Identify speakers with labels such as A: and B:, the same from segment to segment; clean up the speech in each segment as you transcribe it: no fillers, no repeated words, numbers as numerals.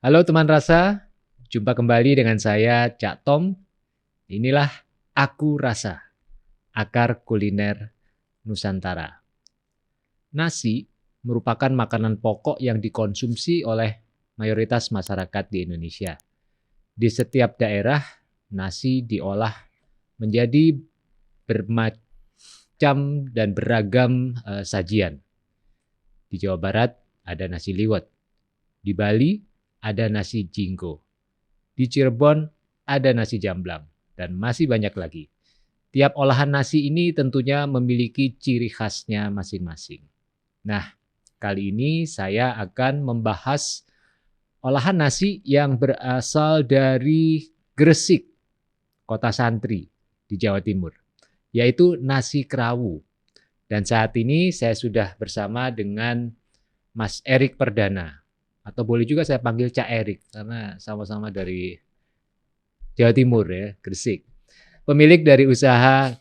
A: Halo teman rasa, jumpa kembali dengan saya Cak Tom. Inilah Aku Rasa, akar kuliner Nusantara. Nasi merupakan makanan pokok yang dikonsumsi oleh mayoritas masyarakat di Indonesia. Di setiap daerah, nasi diolah menjadi bermacam dan beragam sajian. Di Jawa Barat ada nasi liwet, di Bali ada nasi jinggo, di Cirebon ada nasi jamblang, dan masih banyak lagi. Tiap olahan nasi ini tentunya memiliki ciri khasnya masing-masing. Nah, kali ini saya akan membahas olahan nasi yang berasal dari Gresik, kota santri di Jawa Timur, yaitu nasi kerawu. Dan saat ini saya sudah bersama dengan Mas Erik Perdana, atau boleh juga saya panggil Cak Erik, karena sama-sama dari Jawa Timur ya, Gresik. Pemilik dari usaha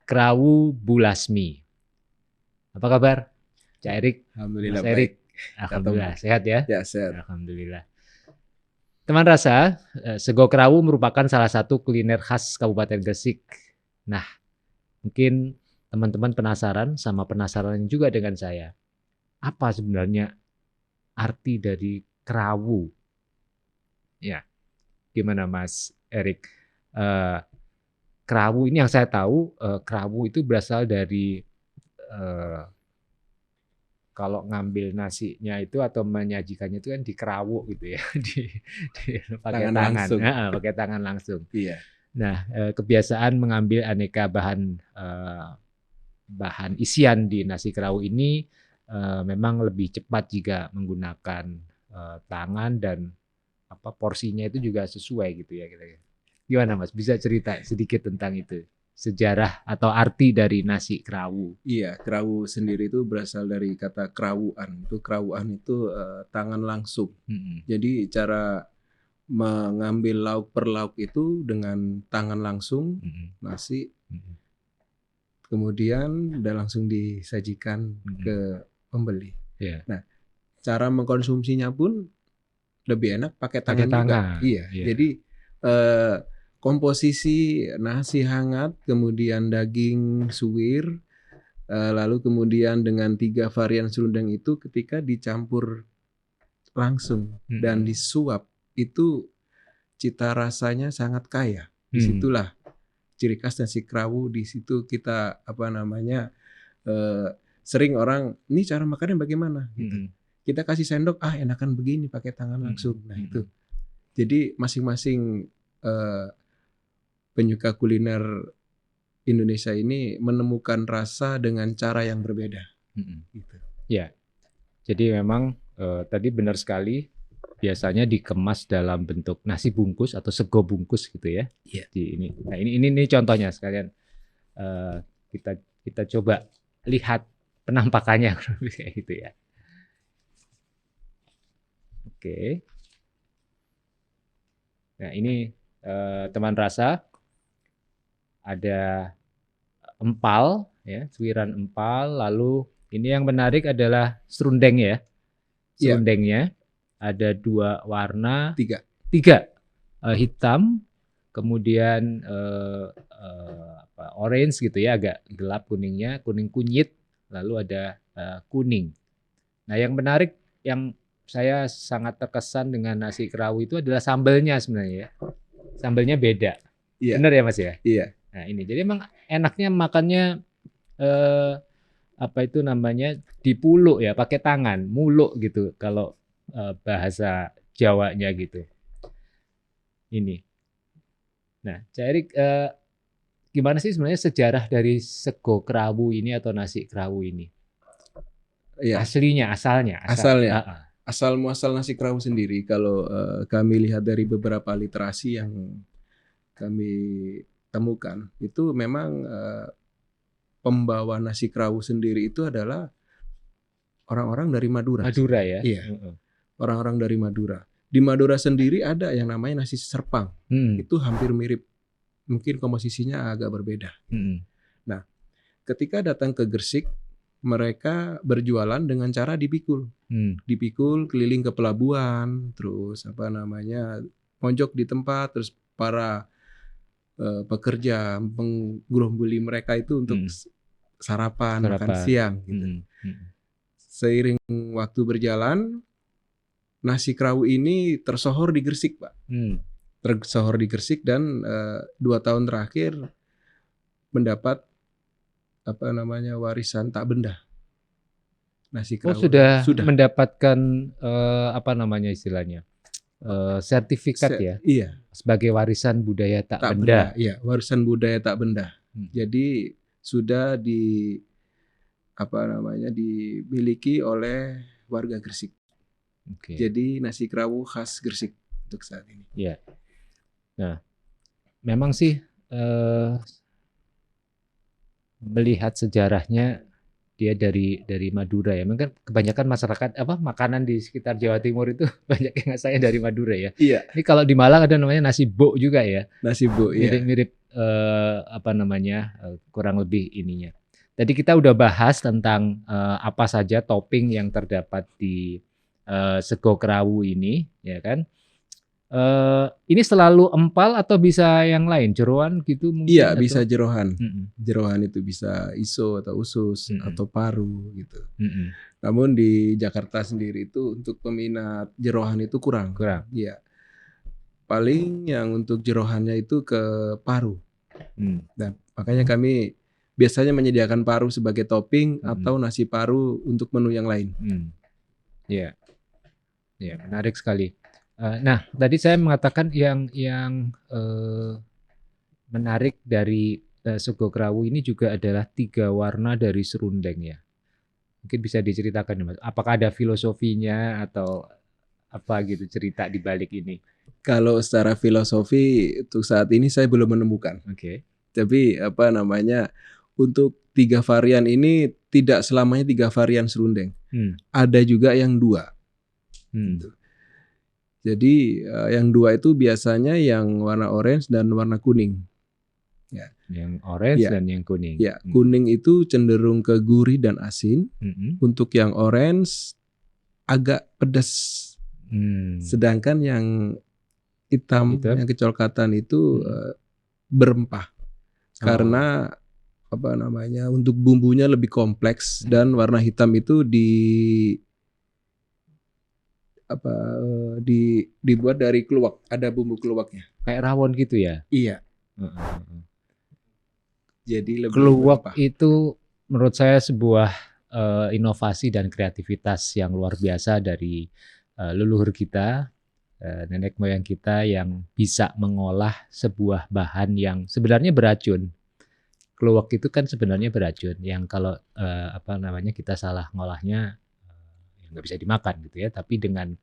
A: Kerawu Bulasmi. Apa kabar, Cak Erik?
B: Alhamdulillah
A: Mas
B: baik.
A: Erik. Alhamdulillah, sehat ya?
B: Ya, sehat.
A: Alhamdulillah. Teman rasa, sego kerawu merupakan salah satu kuliner khas Kabupaten Gresik. Nah, mungkin teman-teman penasaran juga dengan saya. Apa sebenarnya arti dari kerawu? Ya, gimana Mas Erik? Kerawu ini yang saya tahu, kerawu itu berasal dari kalau ngambil nasinya itu atau menyajikannya itu kan dikerawuk gitu ya, pakai tangan, pakai tangan langsung.
B: Iya.
A: Nah, kebiasaan mengambil aneka bahan isian di nasi kerawu ini memang lebih cepat jika menggunakan tangan, dan porsinya itu juga sesuai gitu ya kira-kira. Gimana Mas? Bisa cerita sedikit tentang itu? Sejarah atau arti dari nasi kerawu?
B: Iya, kerawu sendiri itu berasal dari kata kerawuan. Kerawuan itu tangan langsung. Jadi cara mengambil lauk per lauk itu dengan tangan langsung, nasi, kemudian udah langsung disajikan ke pembeli.
A: Yeah.
B: Nah, cara mengkonsumsinya pun lebih enak pakai tangan juga. Iya. Jadi komposisi nasi hangat, kemudian daging suwir, lalu kemudian dengan 3 varian serundeng itu ketika dicampur langsung dan disuap, itu cita rasanya sangat kaya. Disitulah ciri khas nasi kerawu. Di situ kita sering orang, ini cara makannya bagaimana? Gitu. Kita kasih sendok, enakan begini pakai tangan langsung. Nah itu. Jadi masing-masing penyuka kuliner Indonesia ini menemukan rasa dengan cara yang berbeda. Gitu.
A: Ya, jadi memang tadi benar sekali, biasanya dikemas dalam bentuk nasi bungkus atau sego bungkus gitu ya.
B: Yeah.
A: Nah ini contohnya sekalian, kita coba lihat penampakannya kayak gitu ya. Oke. Nah ini teman rasa, ada empal ya, suiran empal. Lalu ini yang menarik adalah serundeng ya. Serundengnya ada 2 warna, 3 hitam, kemudian orange gitu ya, agak gelap kuningnya, kuning kunyit, lalu ada kuning. Nah yang menarik, yang saya sangat terkesan dengan nasi kerawu itu adalah sambelnya sebenarnya ya. Sambelnya beda. Benar ya Mas ya?
B: Iya.
A: Nah ini, jadi emang enaknya makannya dipuluk ya, pakai tangan, muluk gitu kalau bahasa Jawanya gitu. Ini. Nah, Cak Erik, gimana sih sebenarnya sejarah dari sego kerawu ini atau nasi kerawu ini?
B: Iya.
A: Asalnya.
B: Asal muasal nasi kerawu sendiri kalau kami lihat dari beberapa literasi yang kami temukan itu memang pembawa nasi kerawu sendiri itu adalah orang-orang dari Madura.
A: Madura ya?
B: Iya. Orang-orang dari Madura. Di Madura sendiri ada yang namanya nasi serpang. Itu hampir mirip. Mungkin komposisinya agak berbeda. Nah, ketika datang ke Gresik, mereka berjualan dengan cara dipikul. Dipikul keliling ke pelabuhan, terus pojok di tempat, terus para pekerja menggeromboli mereka itu untuk sarapan, makan siang gitu. Seiring waktu berjalan, nasi kerawu ini tersohor di Gresik, Pak. Tersohor di Gresik dan 2 tahun terakhir mendapat warisan tak benda. Nasi kerawu
A: sudah mendapatkan istilahnya sertifikat ya? Iya. Sebagai warisan budaya tak benda.
B: Iya, warisan budaya tak benda. Jadi sudah dimiliki oleh warga Gresik. Jadi nasi kerawu khas Gresik untuk saat ini.
A: Iya. Nah, memang sih melihat sejarahnya dia dari Madura ya. Mungkin kebanyakan masyarakat makanan di sekitar Jawa Timur itu banyak yang asalnya dari Madura ya.
B: Iya.
A: Ini kalau di Malang ada namanya nasi bok juga ya.
B: Nasi bok ya.
A: Mirip-mirip kurang lebih ininya. Tadi kita udah bahas tentang apa saja topping yang terdapat di sego kerawu ini, ya kan? Ini selalu empal atau bisa yang lain, jeroan gitu mungkin?
B: Iya, bisa jeroan. Jeroan itu bisa iso atau usus atau paru gitu. Namun di Jakarta sendiri itu untuk peminat jeroan itu kurang. Iya. Paling yang untuk jeroannya itu ke paru. Dan makanya kami biasanya menyediakan paru sebagai topping atau nasi paru untuk menu yang lain.
A: Iya. Ya, menarik sekali. Nah, tadi saya mengatakan yang menarik dari sego kerawu ini juga adalah 3 warna dari serundeng ya. Mungkin bisa diceritakan, Mas. Apakah ada filosofinya atau apa gitu cerita di balik ini?
B: Kalau secara filosofi untuk saat ini saya belum menemukan. Tapi untuk 3 varian ini tidak selamanya 3 varian serundeng. Ada juga yang 2. Jadi yang 2 itu biasanya yang warna orange dan warna kuning. Ya.
A: Yang orange dan yang kuning.
B: Ya, kuning itu cenderung ke gurih dan asin. Untuk yang orange agak pedas. Sedangkan yang hitam yang kecoklatan itu berempah. Karena untuk bumbunya lebih kompleks dan warna hitam itu dibuat dari keluak, ada bumbu keluaknya.
A: Kayak rawon gitu ya?
B: Iya. Jadi lebih
A: keluak itu menurut saya sebuah inovasi dan kreativitas yang luar biasa dari leluhur kita, nenek moyang kita yang bisa mengolah sebuah bahan yang sebenarnya beracun. Keluak itu kan sebenarnya beracun yang kalau kita salah ngolahnya nggak bisa dimakan gitu ya, tapi dengan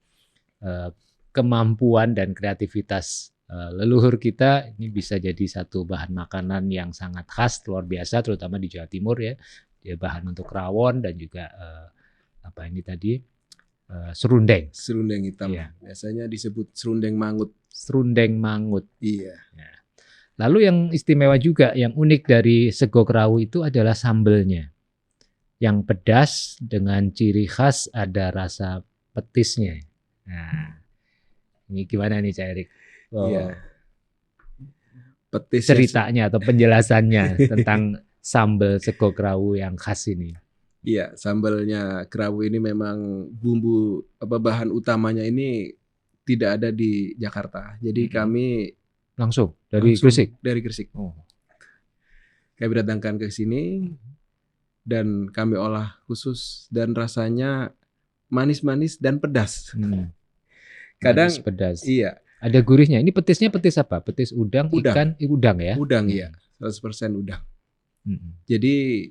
A: kemampuan dan kreativitas leluhur kita ini bisa jadi satu bahan makanan yang sangat khas luar biasa, terutama di Jawa Timur ya. Dia bahan untuk rawon dan juga serundeng.
B: Serundeng hitam.
A: Ya.
B: Biasanya disebut serundeng mangut.
A: Serundeng mangut.
B: Iya.
A: Ya. Lalu yang istimewa juga, yang unik dari sego kerawu itu adalah sambelnya. Yang pedas dengan ciri khas ada rasa petisnya. Nah, ini gimana nih Cak Erik?
B: Iya. Petis
A: ceritanya atau penjelasannya tentang sambal sego kerawu yang khas ini.
B: Iya, sambalnya kerawu ini memang bumbu bahan utamanya ini tidak ada di Jakarta. Jadi kami
A: langsung dari Gresik.
B: Dari Gresik. Kami datangkan ke sini dan kami olah khusus dan rasanya manis-manis dan pedas. Kadang
A: pedas.
B: Iya.
A: Ada gurihnya. Ini petisnya petis apa? Petis udang, ikan, udang ya?
B: Udang, iya. 100% udang.
A: Mm-mm.
B: Jadi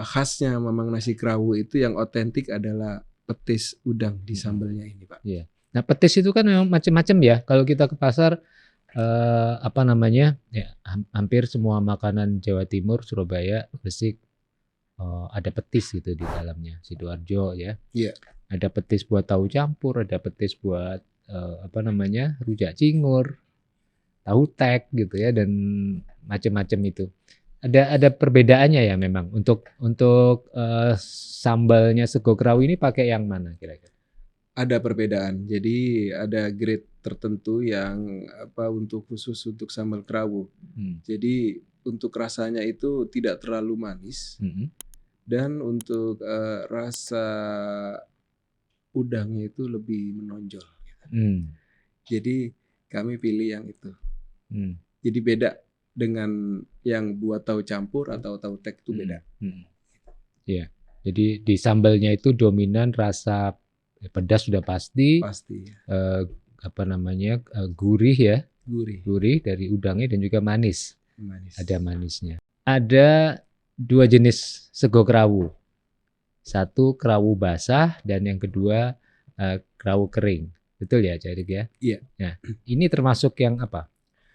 B: khasnya memang nasi kerawu itu yang otentik adalah petis udang di sambalnya ini, Pak.
A: Iya. Nah, petis itu kan memang macam-macam ya. Kalau kita ke pasar ya, hampir semua makanan Jawa Timur, Surabaya, Gresik ada petis gitu di dalamnya. Sidoarjo ya.
B: Iya.
A: Ada petis buat tahu campur, ada petis buat rujak cingur, tahu tek gitu ya, dan macam-macam itu. Ada perbedaannya ya memang untuk sambalnya sego kerawu ini pakai yang mana kira-kira?
B: Ada perbedaan. Jadi ada grade tertentu yang untuk khusus untuk sambal kerawu. Jadi untuk rasanya itu tidak terlalu manis. Dan untuk rasa udangnya itu lebih menonjol. Jadi kami pilih yang itu. Jadi beda dengan yang buat tahu campur atau tahu tek itu beda.
A: Ya, jadi di sambalnya itu dominan rasa pedas sudah pasti.
B: Pasti.
A: Gurih ya.
B: Gurih
A: dari udangnya dan juga manis. Ada manisnya. Ada 2 jenis sego kerawu. Satu kerawu basah dan yang kedua kerawu kering. Betul ya, Cak Erik ya?
B: Iya.
A: Nah, ini termasuk yang apa?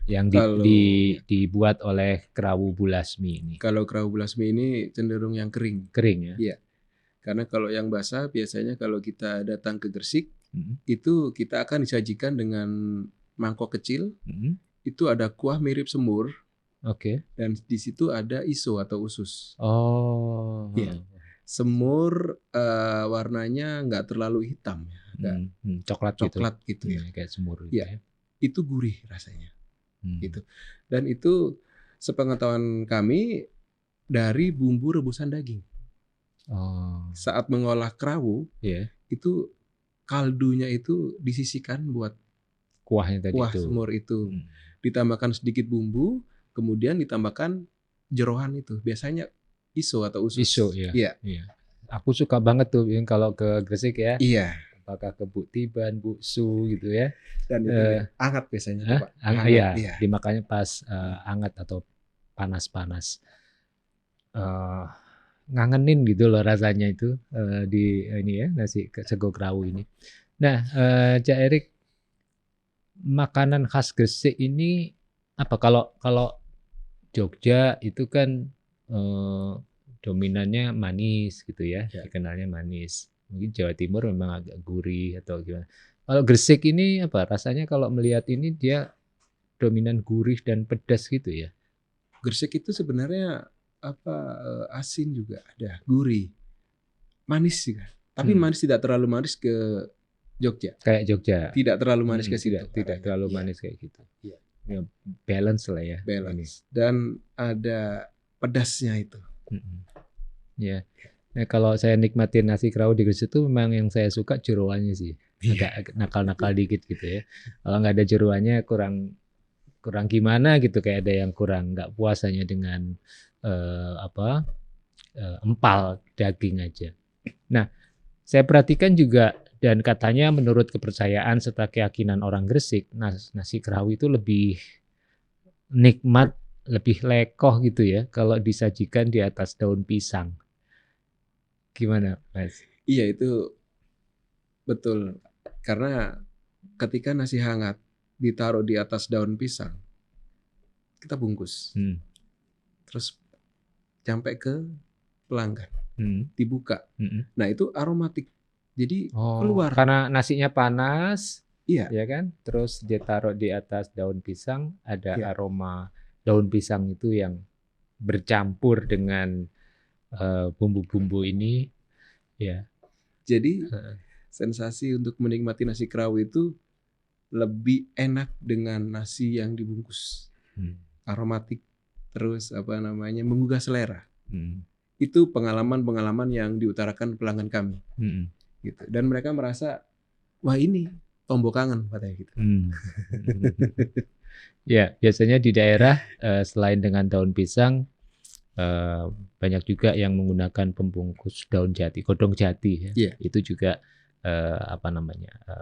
A: Yang dibuat oleh kerawu Bulasmi ini.
B: Kalau kerawu Bulasmi ini cenderung yang kering.
A: Kering ya?
B: Iya. Karena kalau yang basah biasanya kalau kita datang ke Gresik, itu kita akan disajikan dengan mangkok kecil. Itu ada kuah mirip semur.
A: Oke.
B: Dan di situ ada iso atau usus.
A: Oh.
B: Iya. Semur warnanya nggak terlalu hitam ya.
A: Coklat
B: gitu ya.
A: Kayak semur gitu ya.
B: Itu gurih rasanya. Gitu. Dan itu sepengetahuan kami dari bumbu rebusan daging. Saat mengolah kerawu, itu kaldunya itu disisihkan buat
A: kuah
B: semur itu. Ditambahkan sedikit bumbu, kemudian ditambahkan jeroan itu. Biasanya iso atau usus.
A: Iso ya. Iya. Aku suka banget tuh kalau ke Gresik ya.
B: Iya.
A: Apakah ke Bu Tiban, Bu Su gitu ya.
B: Dan itu hangat biasanya, Pak.
A: Iya. Dimakannya pas hangat atau panas-panas. Ngangenin gitu loh rasanya itu di ini ya, nasi sego kerawu ini. Nah, Cak Erik, makanan khas Gresik ini apa? Kalau Jogja itu kan dominannya manis gitu ya, dikenalnya manis. Mungkin Jawa Timur memang agak gurih atau gimana. Kalau Gresik ini apa? Rasanya kalau melihat ini dia dominan gurih dan pedas gitu ya.
B: Gresik itu sebenarnya asin juga ada, gurih, manis juga. Tapi manis tidak terlalu manis ke Jogja.
A: Kayak Jogja.
B: Tidak terlalu manis ke situ.
A: Tidak terlalu manis kayak gitu. Ya, balance lah ya.
B: Balance. Dan ada pedasnya itu.
A: Ya. Nah, kalau saya nikmatin nasi kerawu di Gresik itu memang yang saya suka jeroannya sih. Agak nakal-nakal dikit gitu ya. Kalau nggak ada jeroannya kurang gimana gitu, kayak ada yang kurang nggak puas hanya dengan empal daging aja. Nah, saya perhatikan juga dan katanya menurut kepercayaan serta keyakinan orang Gresik, nasi kerawu itu lebih nikmat, lebih lekoh gitu ya kalau disajikan di atas daun pisang. Gimana, Mas?
B: Iya, itu betul. Karena ketika nasi hangat ditaruh di atas daun pisang, kita bungkus. Terus sampai ke pelanggan. Dibuka. Nah, itu aromatik. Jadi keluar.
A: Karena nasinya panas.
B: Iya.
A: Ya kan? Terus dia taruh di atas daun pisang, ada aroma daun pisang itu yang bercampur dengan bumbu-bumbu ini, ya.
B: Jadi sensasi untuk menikmati nasi kerawu itu lebih enak dengan nasi yang dibungkus, aromatik, terus menggugah selera. Itu pengalaman-pengalaman yang diutarakan pelanggan kami, gitu. Dan mereka merasa, wah ini tombol kangen katanya gitu.
A: Ya, biasanya di daerah selain dengan daun pisang, banyak juga yang menggunakan pembungkus daun jati, godong jati ya. Itu juga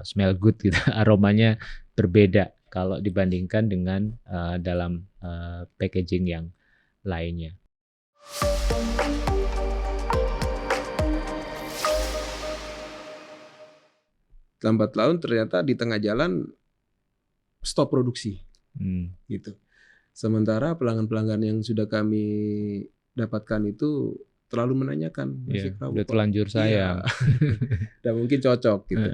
A: smell good gitu, aromanya berbeda kalau dibandingkan dengan dalam packaging yang lainnya.
B: Lambat laun ternyata di tengah jalan stop produksi, gitu. Sementara pelanggan-pelanggan yang sudah kami dapatkan itu terlalu menanyakan, nasi kerawu
A: udah telanjur sayang.
B: Dan mungkin cocok gitu.